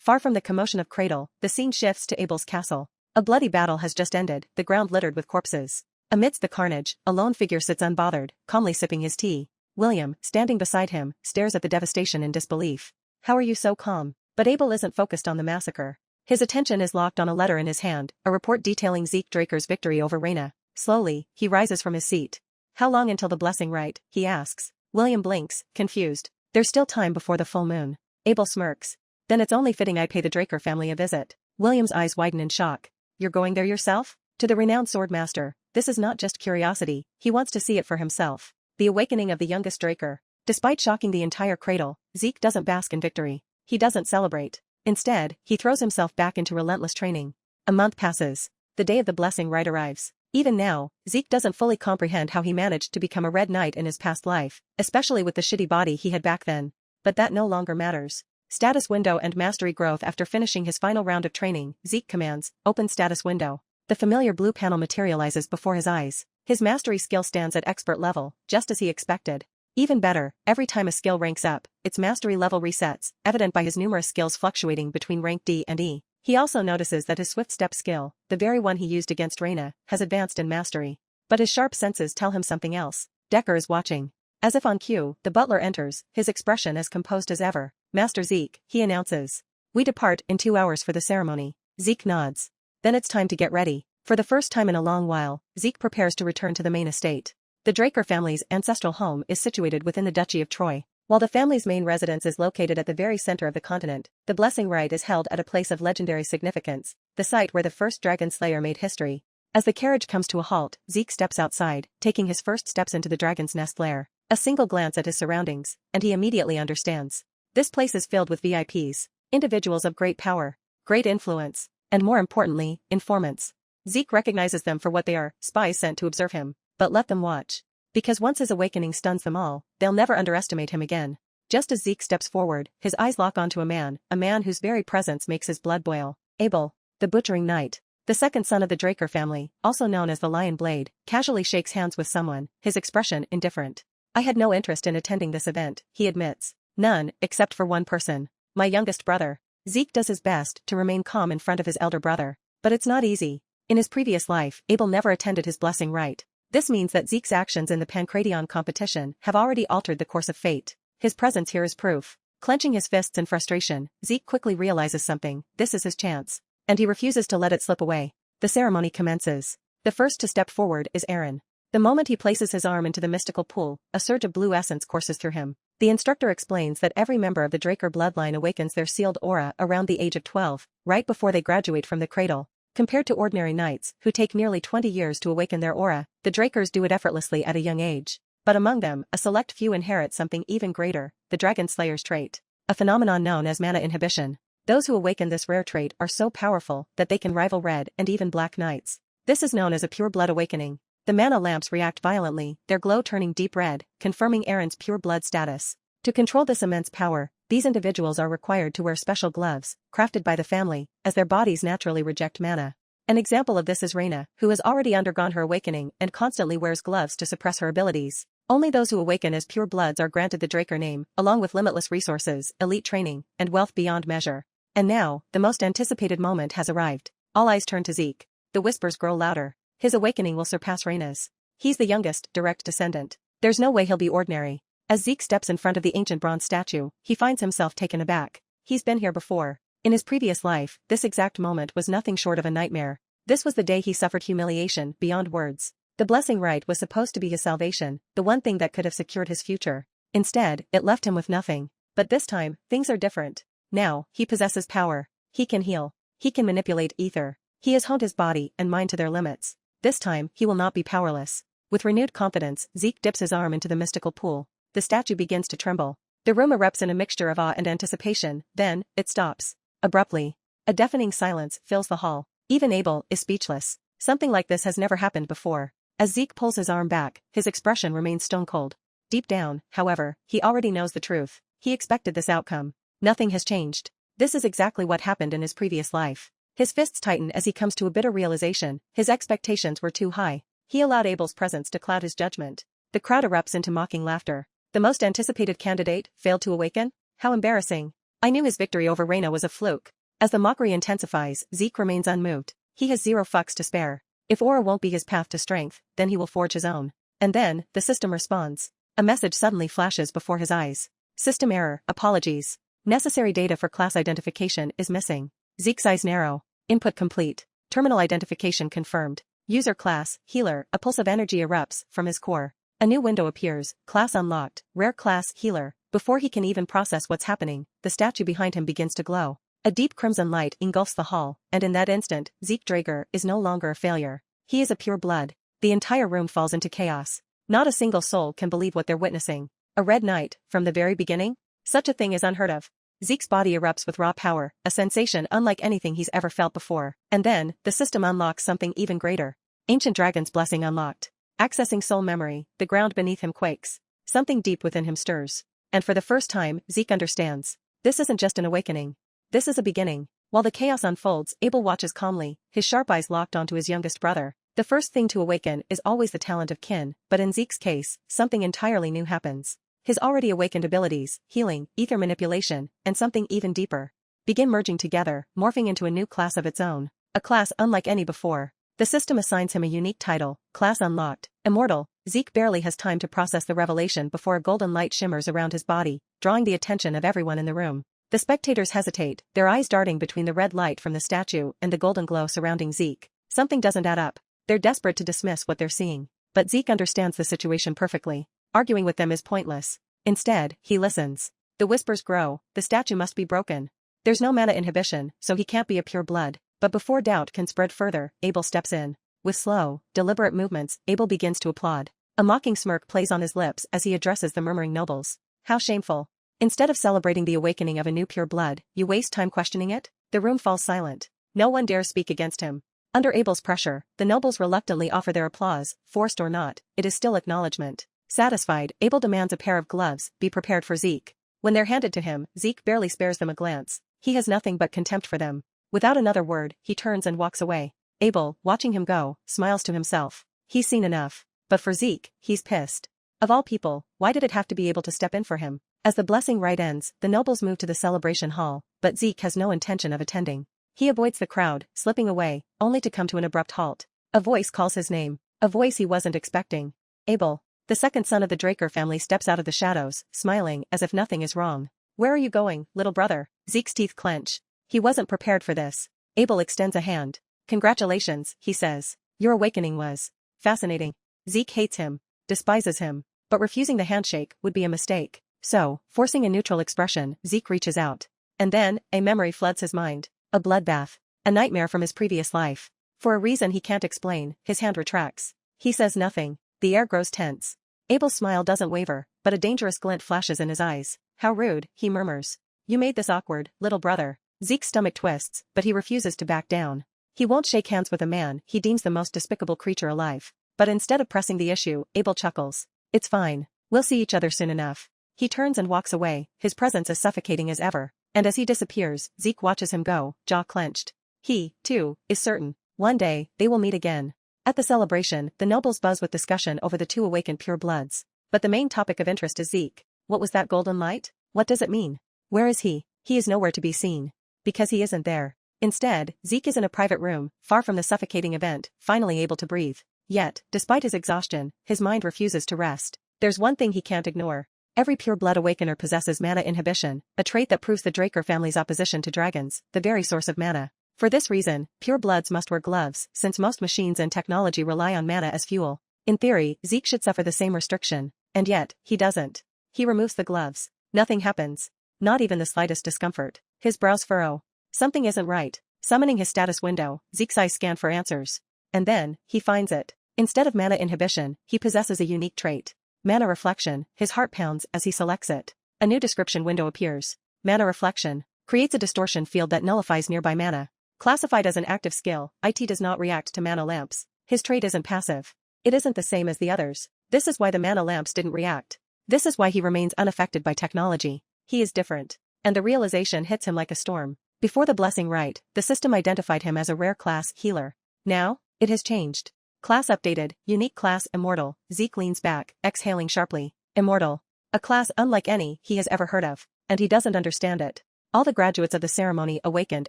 Far from the commotion of Cradle, the scene shifts to Abel's castle. A bloody battle has just ended, the ground littered with corpses. Amidst the carnage, a lone figure sits unbothered, calmly sipping his tea. William, standing beside him, stares at the devastation in disbelief. How are you so calm? But Abel isn't focused on the massacre. His attention is locked on a letter in his hand, a report detailing Zeke Draker's victory over Raina. Slowly, he rises from his seat. How long until the blessing rite? He asks. William blinks, confused. There's still time before the full moon. Abel smirks. Then it's only fitting I pay the Draker family a visit. William's eyes widen in shock. You're going there yourself? To the renowned swordmaster, this is not just curiosity, he wants to see it for himself. The awakening of the youngest Draker. Despite shocking the entire Cradle, Zeke doesn't bask in victory. He doesn't celebrate. Instead, he throws himself back into relentless training. A month passes. The day of the blessing rite arrives. Even now, Zeke doesn't fully comprehend how he managed to become a Red Knight in his past life, especially with the shitty body he had back then. But that no longer matters. Status window and mastery growth. After finishing his final round of training, Zeke commands, open status window. The familiar blue panel materializes before his eyes. His mastery skill stands at expert level, just as he expected. Even better, every time a skill ranks up, its mastery level resets, evident by his numerous skills fluctuating between rank D and E. He also notices that his swift step skill, the very one he used against Raina, has advanced in mastery. But his sharp senses tell him something else. Decker is watching. As if on cue, the butler enters, his expression as composed as ever. Master Zeke, he announces. We depart in 2 hours for the ceremony. Zeke nods. Then it's time to get ready. For the first time in a long while, Zeke prepares to return to the main estate. The Draker family's ancestral home is situated within the Duchy of Troy. While the family's main residence is located at the very center of the continent, the blessing rite is held at a place of legendary significance, the site where the first Dragonslayer made history. As the carriage comes to a halt, Zeke steps outside, taking his first steps into the dragon's nest lair. A single glance at his surroundings, and he immediately understands. This place is filled with VIPs, individuals of great power, great influence, and more importantly, informants. Zeke recognizes them for what they are, spies sent to observe him. But let them watch. Because once his awakening stuns them all, they'll never underestimate him again. Just as Zeke steps forward, his eyes lock onto a man whose very presence makes his blood boil. Abel, the butchering knight. The second son of the Draker family, also known as the Lion Blade, casually shakes hands with someone, his expression indifferent. I had no interest in attending this event, he admits. None, except for one person. My youngest brother. Zeke does his best to remain calm in front of his elder brother. But it's not easy. In his previous life, Abel never attended his blessing rite. This means that Zeke's actions in the Pancration competition have already altered the course of fate. His presence here is proof. Clenching his fists in frustration, Zeke quickly realizes something. This is his chance. And he refuses to let it slip away. The ceremony commences. The first to step forward is Aaron. The moment he places his arm into the mystical pool, a surge of blue essence courses through him. The instructor explains that every member of the Draker bloodline awakens their sealed aura around the age of 12, right before they graduate from the cradle. Compared to ordinary knights, who take nearly 20 years to awaken their aura, the Drakers do it effortlessly at a young age. But among them, a select few inherit something even greater, the Dragonslayer's trait. A phenomenon known as mana inhibition. Those who awaken this rare trait are so powerful that they can rival red and even black knights. This is known as a pure blood awakening. The mana lamps react violently, their glow turning deep red, confirming Aaron's pure blood status. To control this immense power, these individuals are required to wear special gloves, crafted by the family, as their bodies naturally reject mana. An example of this is Raina, who has already undergone her awakening and constantly wears gloves to suppress her abilities. Only those who awaken as pure bloods are granted the Draker name, along with limitless resources, elite training, and wealth beyond measure. And now, the most anticipated moment has arrived. All eyes turn to Zeke. The whispers grow louder. His awakening will surpass Raina's. He's the youngest, direct descendant. There's no way he'll be ordinary. As Zeke steps in front of the ancient bronze statue, he finds himself taken aback. He's been here before. In his previous life, this exact moment was nothing short of a nightmare. This was the day he suffered humiliation beyond words. The blessing rite was supposed to be his salvation, the one thing that could have secured his future. Instead, it left him with nothing. But this time, things are different. Now, he possesses power. He can heal. He can manipulate ether. He has honed his body and mind to their limits. This time, he will not be powerless. With renewed confidence, Zeke dips his arm into the mystical pool. The statue begins to tremble. The room erupts in a mixture of awe and anticipation, then, it stops. Abruptly. A deafening silence fills the hall. Even Abel is speechless. Something like this has never happened before. As Zeke pulls his arm back, his expression remains stone cold. Deep down, however, he already knows the truth. He expected this outcome. Nothing has changed. This is exactly what happened in his previous life. His fists tighten as he comes to a bitter realization. His expectations were too high. He allowed Abel's presence to cloud his judgment. The crowd erupts into mocking laughter. The most anticipated candidate failed to awaken? How embarrassing. I knew his victory over Raina was a fluke. As the mockery intensifies, Zeke remains unmoved. He has zero fucks to spare. If aura won't be his path to strength, then he will forge his own. And then, the system responds. A message suddenly flashes before his eyes. System error, apologies. Necessary data for class identification is missing. Zeke's eyes narrow. Input complete. Terminal identification confirmed. User class, healer, a pulse of energy erupts from his core. A new window appears, class unlocked, rare class, healer. Before he can even process what's happening, the statue behind him begins to glow. A deep crimson light engulfs the hall, and in that instant, Zeke Drager is no longer a failure. He is a pure blood. The entire room falls into chaos. Not a single soul can believe what they're witnessing. A red knight, from the very beginning? Such a thing is unheard of. Zeke's body erupts with raw power, a sensation unlike anything he's ever felt before. And then, the system unlocks something even greater. Ancient Dragon's Blessing unlocked. Accessing soul memory, the ground beneath him quakes. Something deep within him stirs. And for the first time, Zeke understands. This isn't just an awakening. This is a beginning. While the chaos unfolds, Abel watches calmly, his sharp eyes locked onto his youngest brother. The first thing to awaken is always the talent of kin, but in Zeke's case, something entirely new happens. His already awakened abilities, healing, ether manipulation, and something even deeper, begin merging together, morphing into a new class of its own. A class unlike any before. The system assigns him a unique title, Class Unlocked, Immortal. Zeke barely has time to process the revelation before a golden light shimmers around his body, drawing the attention of everyone in the room. The spectators hesitate, their eyes darting between the red light from the statue and the golden glow surrounding Zeke. Something doesn't add up. They're desperate to dismiss what they're seeing. But Zeke understands the situation perfectly. Arguing with them is pointless. Instead, he listens. The whispers grow, the statue must be broken. There's no mana inhibition, so he can't be a pure blood. But before doubt can spread further, Abel steps in. With slow, deliberate movements, Abel begins to applaud. A mocking smirk plays on his lips as he addresses the murmuring nobles. How shameful. Instead of celebrating the awakening of a new pure blood, you waste time questioning it? The room falls silent. No one dares speak against him. Under Abel's pressure, the nobles reluctantly offer their applause, forced or not, it is still acknowledgement. Satisfied, Abel demands a pair of gloves, be prepared for Zeke. When they're handed to him, Zeke barely spares them a glance. He has nothing but contempt for them. Without another word, he turns and walks away. Abel, watching him go, smiles to himself. He's seen enough. But for Zeke, he's pissed. Of all people, why did it have to be able to step in for him? As the blessing rite ends, the nobles move to the celebration hall, but Zeke has no intention of attending. He avoids the crowd, slipping away, only to come to an abrupt halt. A voice calls his name. A voice he wasn't expecting. Abel. The second son of the Draker family steps out of the shadows, smiling as if nothing is wrong. Where are you going, little brother? Zeke's teeth clench. He wasn't prepared for this. Abel extends a hand. Congratulations, he says. Your awakening was fascinating. Zeke hates him, despises him, but refusing the handshake would be a mistake. So, forcing a neutral expression, Zeke reaches out. And then, a memory floods his mind. A bloodbath. A nightmare from his previous life. For a reason he can't explain, his hand retracts. He says nothing. The air grows tense. Abel's smile doesn't waver, but a dangerous glint flashes in his eyes. How rude, he murmurs. You made this awkward, little brother. Zeke's stomach twists, but he refuses to back down. He won't shake hands with a man he deems the most despicable creature alive. But instead of pressing the issue, Abel chuckles. It's fine. We'll see each other soon enough. He turns and walks away, his presence as suffocating as ever. And as he disappears, Zeke watches him go, jaw clenched. He, too, is certain. One day, they will meet again. At the celebration, the nobles buzz with discussion over the two awakened pure bloods. But the main topic of interest is Zeke. What was that golden light? What does it mean? Where is he? He is nowhere to be seen. Because he isn't there. Instead, Zeke is in a private room, far from the suffocating event, finally able to breathe. Yet, despite his exhaustion, his mind refuses to rest. There's one thing he can't ignore. Every pure blood awakener possesses mana inhibition, a trait that proves the Draker family's opposition to dragons, the very source of mana. For this reason, pure bloods must wear gloves, since most machines and technology rely on mana as fuel. In theory, Zeke should suffer the same restriction. And yet, he doesn't. He removes the gloves. Nothing happens. Not even the slightest discomfort. His brows furrow. Something isn't right. Summoning his status window, Zeke's eyes scan for answers. And then, he finds it. Instead of mana inhibition, he possesses a unique trait. Mana reflection. His heart pounds as he selects it. A new description window appears. Mana reflection. Creates a distortion field that nullifies nearby mana. Classified as an active skill, it does not react to mana lamps. His trait isn't passive. It isn't the same as the others. This is why the mana lamps didn't react. This is why he remains unaffected by technology. He is different. And the realization hits him like a storm. Before the blessing rite, the system identified him as a rare class healer. Now, it has changed. Class updated, unique class immortal. Zeke leans back, exhaling sharply. Immortal. A class unlike any he has ever heard of. And he doesn't understand it. All the graduates of the ceremony awakened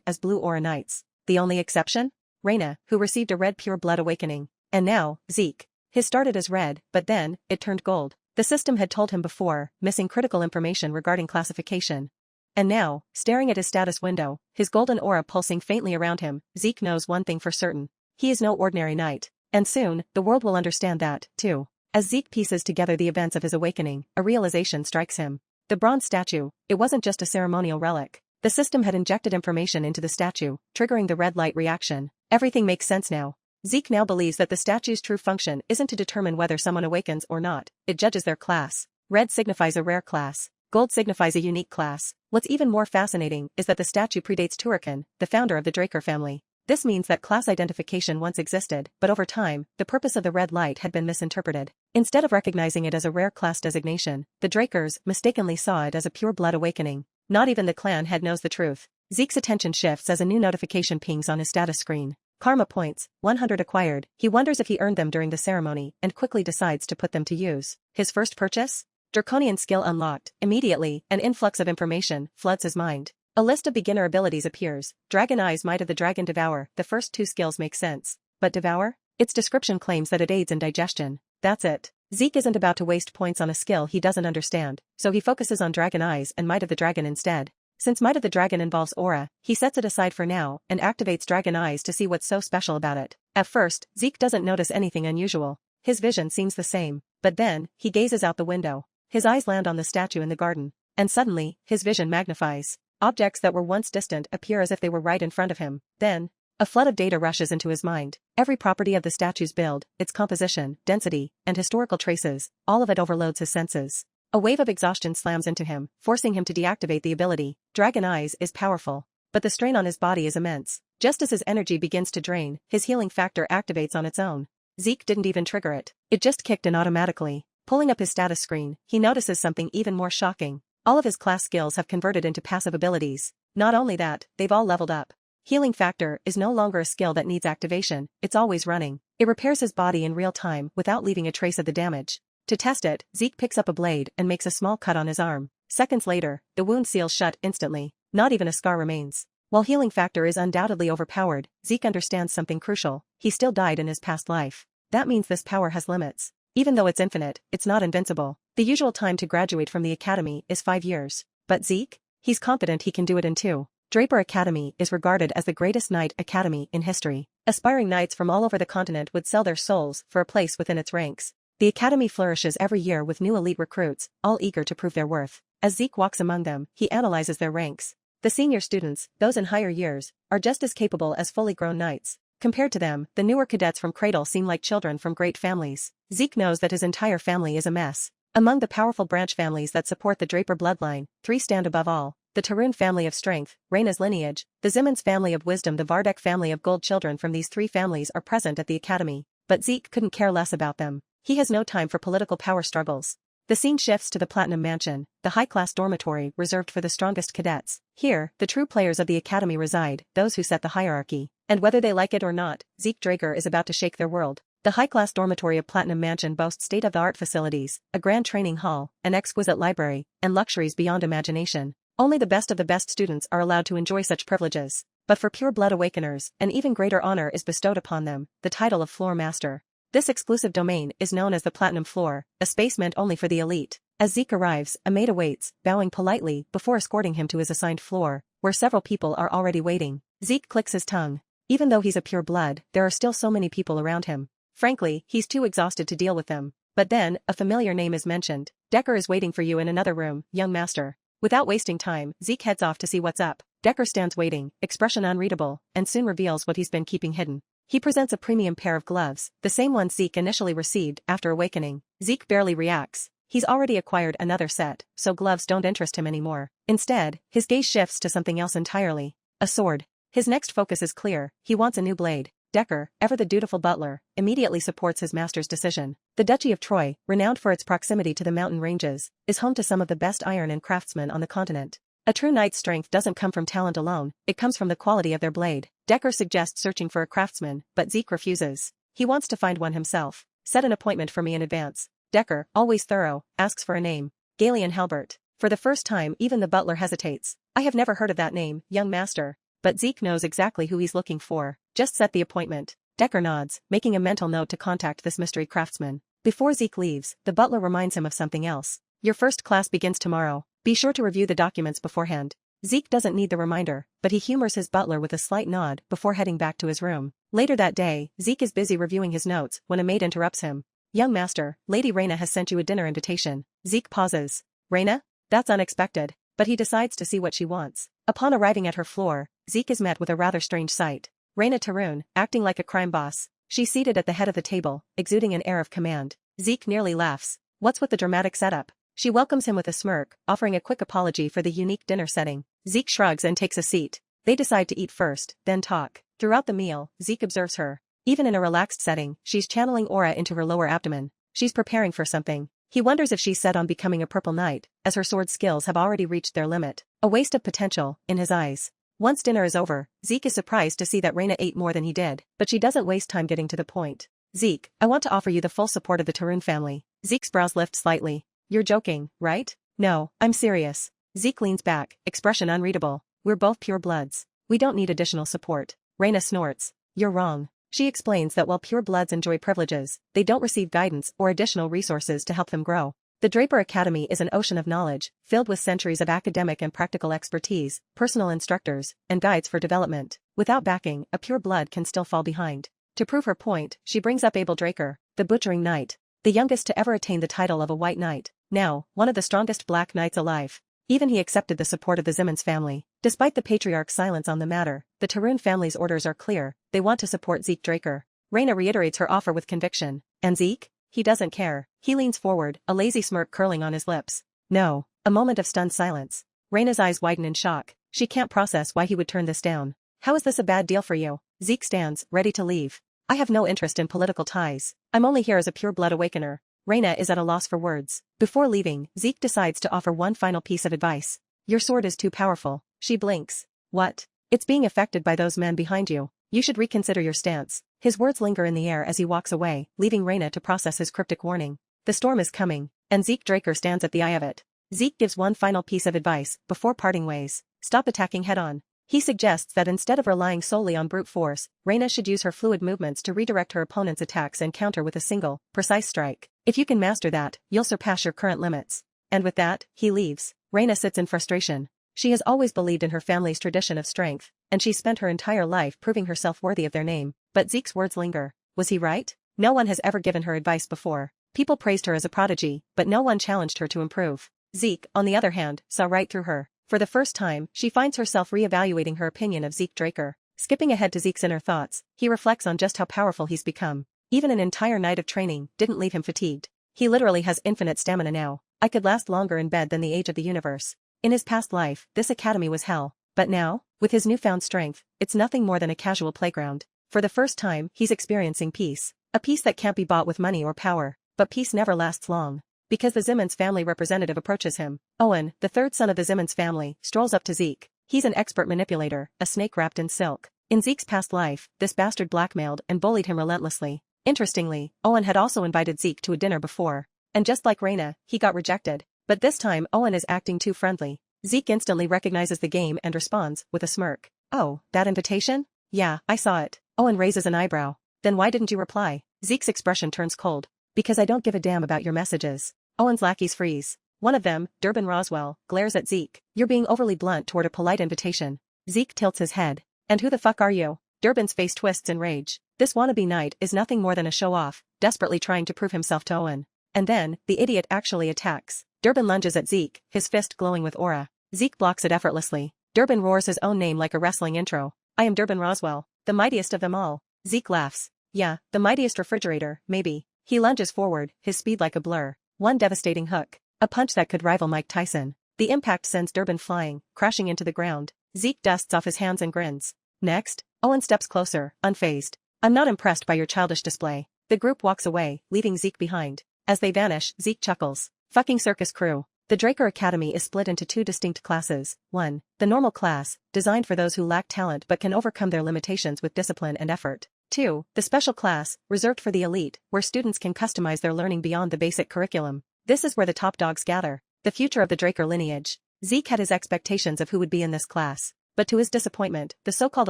as blue aura knights. The only exception? Raina, who received a red pure blood awakening. And now, Zeke. His started as red, but then, it turned gold. The system had told him before, missing critical information regarding classification. And now, staring at his status window, his golden aura pulsing faintly around him, Zeke knows one thing for certain. He is no ordinary knight. And soon, the world will understand that, too. As Zeke pieces together the events of his awakening, a realization strikes him. The bronze statue, it wasn't just a ceremonial relic. The system had injected information into the statue, triggering the red light reaction. Everything makes sense now. Zeke now believes that the statue's true function isn't to determine whether someone awakens or not, it judges their class. Red signifies a rare class. Gold signifies a unique class. What's even more fascinating is that the statue predates Turrican, the founder of the Draker family. This means that class identification once existed, but over time, the purpose of the red light had been misinterpreted. Instead of recognizing it as a rare class designation, the Drakers mistakenly saw it as a pure blood awakening. Not even the clan head knows the truth. Zeke's attention shifts as a new notification pings on his status screen. Karma points, 100 acquired. He wonders if he earned them during the ceremony and quickly decides to put them to use. His first purchase? Draconian skill unlocked. Immediately, an influx of information floods his mind. A list of beginner abilities appears. Dragon Eyes, Might of the Dragon, Devour. The first two skills make sense. But Devour? Its description claims that it aids in digestion. That's it. Zeke isn't about to waste points on a skill he doesn't understand, so he focuses on Dragon Eyes and Might of the Dragon instead. Since Might of the Dragon involves aura, he sets it aside for now and activates Dragon Eyes to see what's so special about it. At first, Zeke doesn't notice anything unusual. His vision seems the same, but then, he gazes out the window. His eyes land on the statue in the garden, and suddenly, his vision magnifies. Objects that were once distant appear as if they were right in front of him. Then, a flood of data rushes into his mind. Every property of the statue's build, its composition, density, and historical traces, all of it overloads his senses. A wave of exhaustion slams into him, forcing him to deactivate the ability. Dragon Eyes is powerful, but the strain on his body is immense. Just as his energy begins to drain, his healing factor activates on its own. Zeke didn't even trigger it. It just kicked in automatically. Pulling up his status screen, he notices something even more shocking. All of his class skills have converted into passive abilities. Not only that, they've all leveled up. Healing factor is no longer a skill that needs activation, it's always running. It repairs his body in real time without leaving a trace of the damage. To test it, Zeke picks up a blade and makes a small cut on his arm. Seconds later, the wound seals shut instantly. Not even a scar remains. While healing factor is undoubtedly overpowered, Zeke understands something crucial. He still died in his past life. That means this power has limits. Even though it's infinite, it's not invincible. The usual time to graduate from the academy is 5 years. But Zeke? He's confident he can do it in 2. Draper Academy is regarded as the greatest knight academy in history. Aspiring knights from all over the continent would sell their souls for a place within its ranks. The academy flourishes every year with new elite recruits, all eager to prove their worth. As Zeke walks among them, he analyzes their ranks. The senior students, those in higher years, are just as capable as fully grown knights. Compared to them, the newer cadets from Cradle seem like children from great families. Zeke knows that his entire family is a mess. Among the powerful branch families that support the Draper bloodline, 3 stand above all. The Tarun family of strength, Raina's lineage, the Zimmons family of wisdom, the Vardek family of gold. Children from these 3 families are present at the academy. But Zeke couldn't care less about them. He has no time for political power struggles. The scene shifts to the Platinum Mansion, the high-class dormitory reserved for the strongest cadets. Here, the true players of the academy reside, those who set the hierarchy. And whether they like it or not, Zeke Draker is about to shake their world. The high-class dormitory of Platinum Mansion boasts state-of-the-art facilities, a grand training hall, an exquisite library, and luxuries beyond imagination. Only the best of the best students are allowed to enjoy such privileges. But for pure blood awakeners, an even greater honor is bestowed upon them, the title of Floor Master. This exclusive domain is known as the Platinum Floor, a space meant only for the elite. As Zeke arrives, a maid awaits, bowing politely before escorting him to his assigned floor, where several people are already waiting. Zeke clicks his tongue. Even though he's a pure blood, there are still so many people around him. Frankly, he's too exhausted to deal with them. But then, a familiar name is mentioned. Decker is waiting for you in another room, young master. Without wasting time, Zeke heads off to see what's up. Decker stands waiting, expression unreadable, and soon reveals what he's been keeping hidden. He presents a premium pair of gloves, the same ones Zeke initially received after awakening. Zeke barely reacts. He's already acquired another set, so gloves don't interest him anymore. Instead, his gaze shifts to something else entirely. A sword. His next focus is clear, he wants a new blade. Decker, ever the dutiful butler, immediately supports his master's decision. The Duchy of Troy, renowned for its proximity to the mountain ranges, is home to some of the best iron and craftsmen on the continent. A true knight's strength doesn't come from talent alone, it comes from the quality of their blade. Decker suggests searching for a craftsman, but Zeke refuses. He wants to find one himself. Set an appointment for me in advance. Decker, always thorough, asks for a name. Galen Halbert. For the first time even the butler hesitates. I have never heard of that name, young master. But Zeke knows exactly who he's looking for. Just set the appointment. Decker nods, making a mental note to contact this mystery craftsman. Before Zeke leaves, the butler reminds him of something else. Your first class begins tomorrow. Be sure to review the documents beforehand. Zeke doesn't need the reminder, but he humors his butler with a slight nod before heading back to his room. Later that day, Zeke is busy reviewing his notes when a maid interrupts him. Young master, Lady Raina has sent you a dinner invitation. Zeke pauses. Raina? That's unexpected, but he decides to see what she wants. Upon arriving at her floor, Zeke is met with a rather strange sight. Raina Tarun, acting like a crime boss. She's seated at the head of the table, exuding an air of command. Zeke nearly laughs. What's with the dramatic setup? She welcomes him with a smirk, offering a quick apology for the unique dinner setting. Zeke shrugs and takes a seat. They decide to eat first, then talk. Throughout the meal, Zeke observes her. Even in a relaxed setting, she's channeling aura into her lower abdomen. She's preparing for something. He wonders if she's set on becoming a purple knight, as her sword skills have already reached their limit. A waste of potential, in his eyes. Once dinner is over, Zeke is surprised to see that Raina ate more than he did, but she doesn't waste time getting to the point. Zeke, I want to offer you the full support of the Tarun family. Zeke's brows lift slightly. You're joking, right? No, I'm serious. Zeke leans back, expression unreadable. We're both pure bloods. We don't need additional support. Raina snorts. You're wrong. She explains that while pure bloods enjoy privileges, they don't receive guidance or additional resources to help them grow. The Draper Academy is an ocean of knowledge, filled with centuries of academic and practical expertise, personal instructors, and guides for development. Without backing, a pure blood can still fall behind. To prove her point, she brings up Abel Draker, the Butchering Knight, the youngest to ever attain the title of a White Knight, now one of the strongest Black Knights alive. Even he accepted the support of the Simmons family. Despite the patriarch's silence on the matter, the Tarun family's orders are clear. They want to support Zeke Draker. Raina reiterates her offer with conviction. And Zeke? He doesn't care. He leans forward, a lazy smirk curling on his lips. No. A moment of stunned silence. Raina's eyes widen in shock. She can't process why he would turn this down. How is this a bad deal for you? Zeke stands, ready to leave. I have no interest in political ties. I'm only here as a pure blood awakener. Raina is at a loss for words. Before leaving, Zeke decides to offer one final piece of advice. Your sword is too powerful. She blinks. What? It's being affected by those men behind you. You should reconsider your stance. His words linger in the air as he walks away, leaving Raina to process his cryptic warning. The storm is coming, and Zeke Draker stands at the eye of it. Zeke gives one final piece of advice before parting ways. Stop attacking head-on. He suggests that instead of relying solely on brute force, Raina should use her fluid movements to redirect her opponent's attacks and counter with a single, precise strike. If you can master that, you'll surpass your current limits. And with that, he leaves. Raina sits in frustration. She has always believed in her family's tradition of strength, and she's spent her entire life proving herself worthy of their name. But Zeke's words linger. Was he right? No one has ever given her advice before. People praised her as a prodigy, but no one challenged her to improve. Zeke, on the other hand, saw right through her. For the first time, she finds herself re-evaluating her opinion of Zeke Draker. Skipping ahead to Zeke's inner thoughts, he reflects on just how powerful he's become. Even an entire night of training didn't leave him fatigued. He literally has infinite stamina now. I could last longer in bed than the age of the universe. In his past life, this academy was hell. But now, with his newfound strength, it's nothing more than a casual playground. For the first time, he's experiencing peace. A peace that can't be bought with money or power. But peace never lasts long. Because the Simmons family representative approaches him. Owen, the third son of the Simmons family, strolls up to Zeke. He's an expert manipulator, a snake wrapped in silk. In Zeke's past life, this bastard blackmailed and bullied him relentlessly. Interestingly, Owen had also invited Zeke to a dinner before. And just like Raina, he got rejected. But this time Owen is acting too friendly. Zeke instantly recognizes the game and responds, with a smirk. Oh, that invitation? Yeah, I saw it. Owen raises an eyebrow. Then why didn't you reply? Zeke's expression turns cold. Because I don't give a damn about your messages. Owen's lackeys freeze. One of them, Durbin Roswell, glares at Zeke. You're being overly blunt toward a polite invitation. Zeke tilts his head. And who the fuck are you? Durbin's face twists in rage. This wannabe knight is nothing more than a show-off, desperately trying to prove himself to Owen. And then, the idiot actually attacks. Durbin lunges at Zeke, his fist glowing with aura. Zeke blocks it effortlessly. Durbin roars his own name like a wrestling intro. I am Durbin Roswell, the mightiest of them all. Zeke laughs. Yeah, the mightiest refrigerator, maybe. He lunges forward, his speed like a blur. One devastating hook. A punch that could rival Mike Tyson. The impact sends Durbin flying, crashing into the ground. Zeke dusts off his hands and grins. Next, Owen steps closer, unfazed. I'm not impressed by your childish display. The group walks away, leaving Zeke behind. As they vanish, Zeke chuckles. Fucking circus crew. The Draker Academy is split into two distinct classes. 1. The normal class, designed for those who lack talent but can overcome their limitations with discipline and effort. 2. The special class, reserved for the elite, where students can customize their learning beyond the basic curriculum. This is where the top dogs gather. The future of the Draker lineage. Zeke had his expectations of who would be in this class. But to his disappointment, the so-called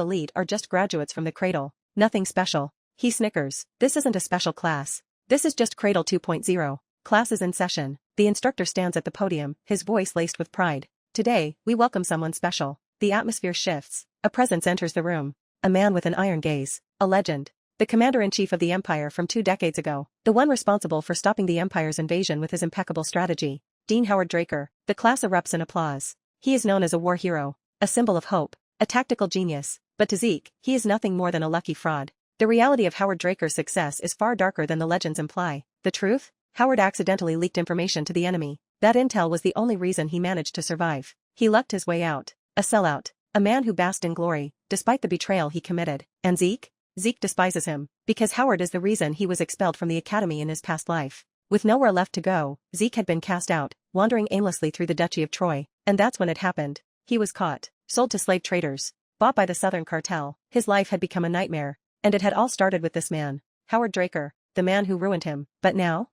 elite are just graduates from the cradle. Nothing special. He snickers. This isn't a special class. This is just Cradle 2.0. Class is in session. The instructor stands at the podium, his voice laced with pride. Today, we welcome someone special. The atmosphere shifts. A presence enters the room. A man with an iron gaze. A legend. The commander-in-chief of the empire from 2 decades ago. The one responsible for stopping the empire's invasion with his impeccable strategy. Dean Howard Draker. The class erupts in applause. He is known as a war hero. A symbol of hope. A tactical genius. But to Zeke, he is nothing more than a lucky fraud. The reality of Howard Draker's success is far darker than the legends imply. The truth? Howard accidentally leaked information to the enemy. That intel was the only reason he managed to survive. He lucked his way out. A sellout. A man who basked in glory, despite the betrayal he committed. And Zeke? Zeke despises him, because Howard is the reason he was expelled from the academy in his past life. With nowhere left to go, Zeke had been cast out, wandering aimlessly through the Duchy of Troy. And that's when it happened. He was caught, sold to slave traders, bought by the Southern Cartel. His life had become a nightmare. And it had all started with this man, Howard Draker, the man who ruined him. But now,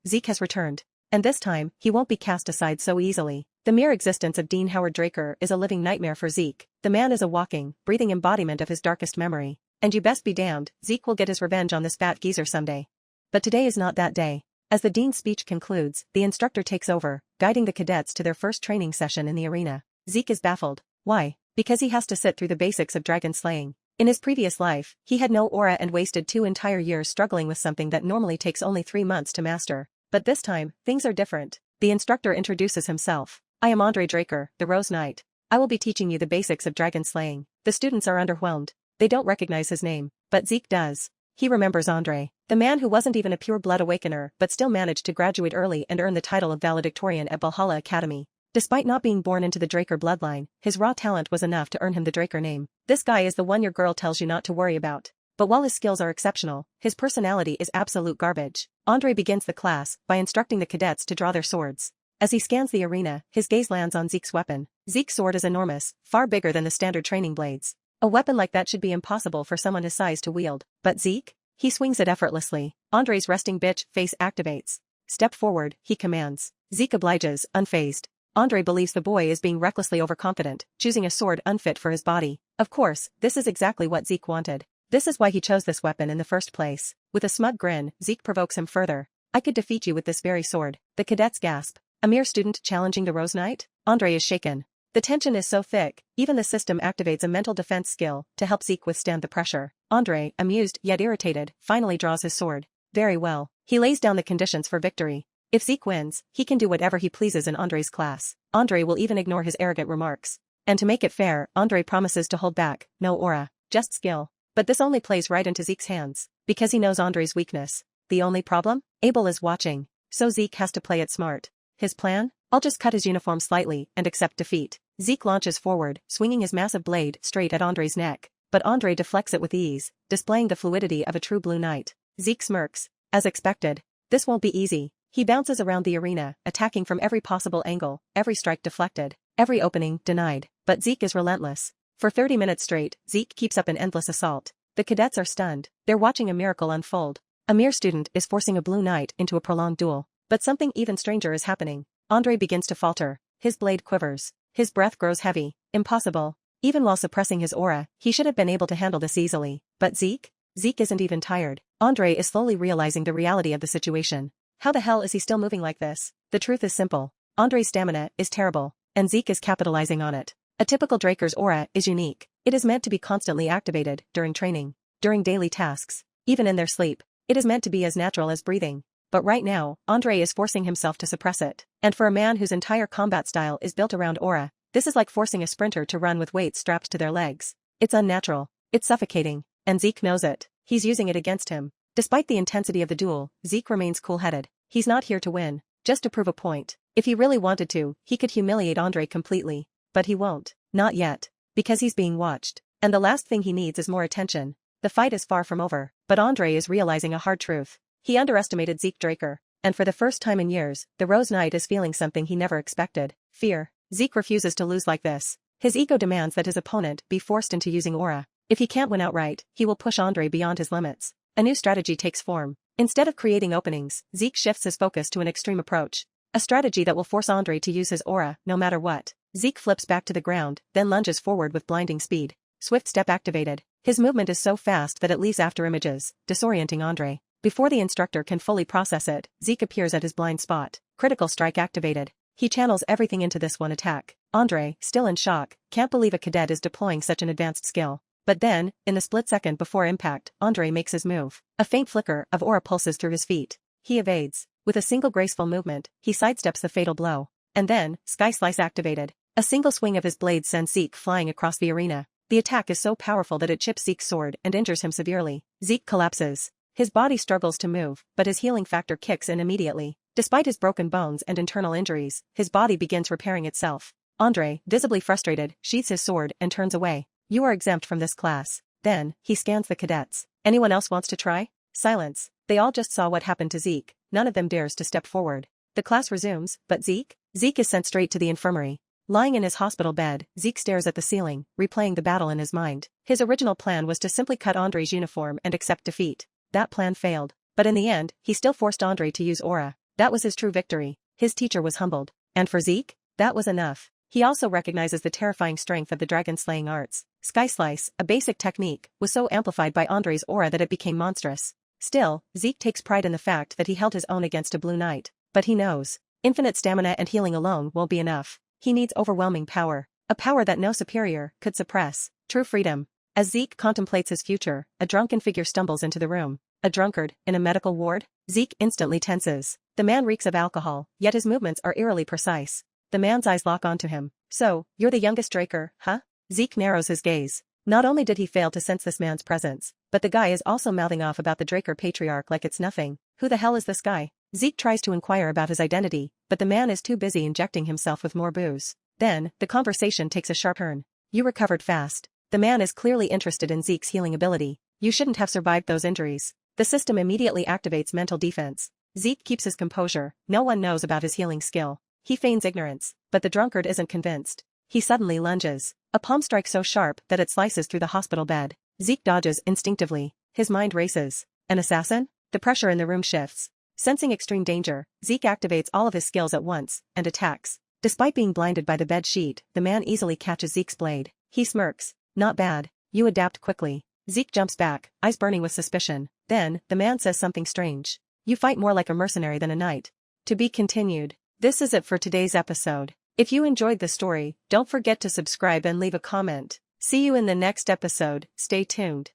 Zeke has returned. And this time, he won't be cast aside so easily. The mere existence of Dean Howard Draker is a living nightmare for Zeke. The man is a walking, breathing embodiment of his darkest memory. And you best be damned, Zeke will get his revenge on this fat geezer someday. But today is not that day. As the dean's speech concludes, the instructor takes over, guiding the cadets to their first training session in the arena. Zeke is baffled. Why? Because he has to sit through the basics of dragon slaying. In his previous life, he had no aura and wasted 2 entire years struggling with something that normally takes only 3 months to master. But this time, things are different. The instructor introduces himself. I am Andre Draker, the Rose Knight. I will be teaching you the basics of dragon slaying. The students are underwhelmed. They don't recognize his name. But Zeke does. He remembers Andre, the man who wasn't even a pure-blood awakener but still managed to graduate early and earn the title of valedictorian at Valhalla Academy. Despite not being born into the Draker bloodline, his raw talent was enough to earn him the Draker name. This guy is the one your girl tells you not to worry about. But while his skills are exceptional, his personality is absolute garbage. Andre begins the class by instructing the cadets to draw their swords. As he scans the arena, his gaze lands on Zeke's weapon. Zeke's sword is enormous, far bigger than the standard training blades. A weapon like that should be impossible for someone his size to wield. But Zeke? He swings it effortlessly. Andre's resting bitch face activates. Step forward, he commands. Zeke obliges, unfazed. Andre believes the boy is being recklessly overconfident, choosing a sword unfit for his body. Of course, this is exactly what Zeke wanted. This is why he chose this weapon in the first place. With a smug grin, Zeke provokes him further. I could defeat you with this very sword. The cadets gasp. A mere student challenging the Rose Knight? Andre is shaken. The tension is so thick, even the system activates a mental defense skill to help Zeke withstand the pressure. Andre, amused yet irritated, finally draws his sword. Very well. He lays down the conditions for victory. If Zeke wins, he can do whatever he pleases in Andre's class. Andre will even ignore his arrogant remarks. And to make it fair, Andre promises to hold back, no aura, just skill. But this only plays right into Zeke's hands, because he knows Andre's weakness. The only problem? Abel is watching, so Zeke has to play it smart. His plan? I'll just cut his uniform slightly and accept defeat. Zeke launches forward, swinging his massive blade straight at Andre's neck. But Andre deflects it with ease, displaying the fluidity of a true blue knight. Zeke smirks. As expected. This won't be easy. He bounces around the arena, attacking from every possible angle, every strike deflected, every opening denied. But Zeke is relentless. For 30 minutes straight, Zeke keeps up an endless assault. The cadets are stunned. They're watching a miracle unfold. A mere student is forcing a blue knight into a prolonged duel. But something even stranger is happening. Andre begins to falter. His blade quivers. His breath grows heavy. Impossible. Even while suppressing his aura, he should have been able to handle this easily. But Zeke? Zeke isn't even tired. Andre is slowly realizing the reality of the situation. How the hell is he still moving like this? The truth is simple. Andre's stamina is terrible, and Zeke is capitalizing on it. A typical Draker's aura is unique. It is meant to be constantly activated during training, during daily tasks, even in their sleep. It is meant to be as natural as breathing. But right now, Andre is forcing himself to suppress it. And for a man whose entire combat style is built around aura, this is like forcing a sprinter to run with weights strapped to their legs. It's unnatural. It's suffocating. And Zeke knows it. He's using it against him. Despite the intensity of the duel, Zeke remains cool-headed. He's not here to win, just to prove a point. If he really wanted to, he could humiliate Andre completely. But he won't. Not yet. Because he's being watched. And the last thing he needs is more attention. The fight is far from over. But Andre is realizing a hard truth. He underestimated Zeke Draker. And for the first time in years, the Rose Knight is feeling something he never expected. Fear. Zeke refuses to lose like this. His ego demands that his opponent be forced into using aura. If he can't win outright, he will push Andre beyond his limits. A new strategy takes form. Instead of creating openings, Zeke shifts his focus to an extreme approach. A strategy that will force Andre to use his aura, no matter what. Zeke flips back to the ground, then lunges forward with blinding speed. Swift step activated. His movement is so fast that it leaves after images, disorienting Andre. Before the instructor can fully process it, Zeke appears at his blind spot. Critical strike activated. He channels everything into this one attack. Andre, still in shock, can't believe a cadet is deploying such an advanced skill. But then, in the split second before impact, Andre makes his move. A faint flicker of aura pulses through his feet. He evades. With a single graceful movement, he sidesteps the fatal blow. And then, Sky Slice activated. A single swing of his blade sends Zeke flying across the arena. The attack is so powerful that it chips Zeke's sword and injures him severely. Zeke collapses. His body struggles to move, but his healing factor kicks in immediately. Despite his broken bones and internal injuries, his body begins repairing itself. Andre, visibly frustrated, sheathes his sword and turns away. You are exempt from this class. Then, he scans the cadets. Anyone else wants to try? Silence. They all just saw what happened to Zeke. None of them dares to step forward. The class resumes, but Zeke? Zeke is sent straight to the infirmary. Lying in his hospital bed, Zeke stares at the ceiling, replaying the battle in his mind. His original plan was to simply cut Andre's uniform and accept defeat. That plan failed. But in the end, he still forced Andre to use aura. That was his true victory. His teacher was humbled. And for Zeke? That was enough. He also recognizes the terrifying strength of the dragon-slaying arts. Sky Slice, a basic technique, was so amplified by Andre's aura that it became monstrous. Still, Zeke takes pride in the fact that he held his own against a blue knight. But he knows. Infinite stamina and healing alone won't be enough. He needs overwhelming power. A power that no superior could suppress. True freedom. As Zeke contemplates his future, a drunken figure stumbles into the room. A drunkard, in a medical ward? Zeke instantly tenses. The man reeks of alcohol, yet his movements are eerily precise. The man's eyes lock onto him. So, you're the youngest Draker, huh? Zeke narrows his gaze. Not only did he fail to sense this man's presence, but the guy is also mouthing off about the Draker patriarch like it's nothing. Who the hell is this guy? Zeke tries to inquire about his identity, but the man is too busy injecting himself with more booze. Then, the conversation takes a sharp turn. You recovered fast. The man is clearly interested in Zeke's healing ability. You shouldn't have survived those injuries. The system immediately activates mental defense. Zeke keeps his composure. No one knows about his healing skill. He feigns ignorance, but the drunkard isn't convinced. He suddenly lunges. A palm strike so sharp that it slices through the hospital bed. Zeke dodges instinctively. His mind races. An assassin? The pressure in the room shifts. Sensing extreme danger, Zeke activates all of his skills at once, and attacks. Despite being blinded by the bed sheet, the man easily catches Zeke's blade. He smirks. Not bad. You adapt quickly. Zeke jumps back, eyes burning with suspicion. Then, the man says something strange. You fight more like a mercenary than a knight. To be continued. This is it for today's episode. If you enjoyed the story, don't forget to subscribe and leave a comment. See you in the next episode, stay tuned.